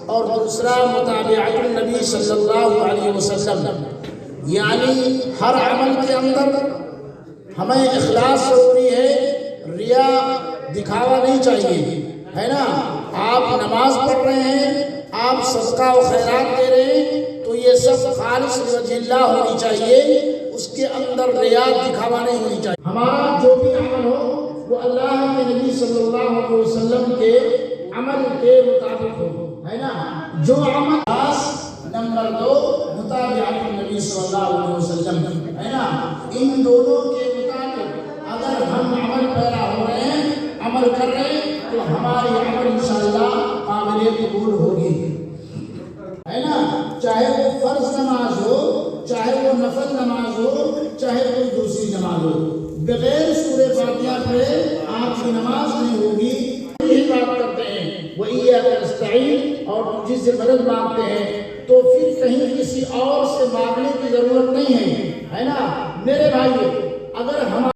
اور دوسرا متابعت النبی صلی اللہ علیہ وسلم، یعنی ہر عمل کے اندر ہمیں اخلاص ضروری ہے، ریا دکھاوا نہیں چاہیے، ہے نا۔ آپ نماز پڑھ رہے ہیں، آپ صدقہ و خیرات دے رہے ہیں تو یہ سب خالص لوجہ اللہ ہونی چاہیے، اس کے اندر ریا دکھاوا نہیں ہونی چاہیے۔ ہمارا جو بھی عمل ہو وہ اللہ کے نبی صلی اللہ علیہ وسلم کے عمل کے مطابق ہو، ہے نا۔ جو عمل نمبر 2 متابعت النبی صلی اللہ علیہ وسلم، ہے نا۔ ان دونوں کے مطابق اگر ہم عمل پیرا ہو رہے ہیں، عمل کر رہے ہیں تو ہماری عمل انشاءاللہ قابل قبول ہوگی، ہے نا۔ چاہے وہ فرض نماز ہو، چاہے وہ نفل نماز ہو، چاہے کوئی دوسری نماز ہو، بغیر سورہ فاتحہ پڑھے آپ کی نماز نہیں ہوگی۔ یہی بات کرتے ہیں وَإِيَّاكَ نَسْتَعِينُ، اور تجھ سے مدد مانگتے ہیں، تو پھر کہیں کسی اور سے مانگنے کی ضرورت نہیں ہے، ہے نا۔ میرے بھائیو، اگر ہم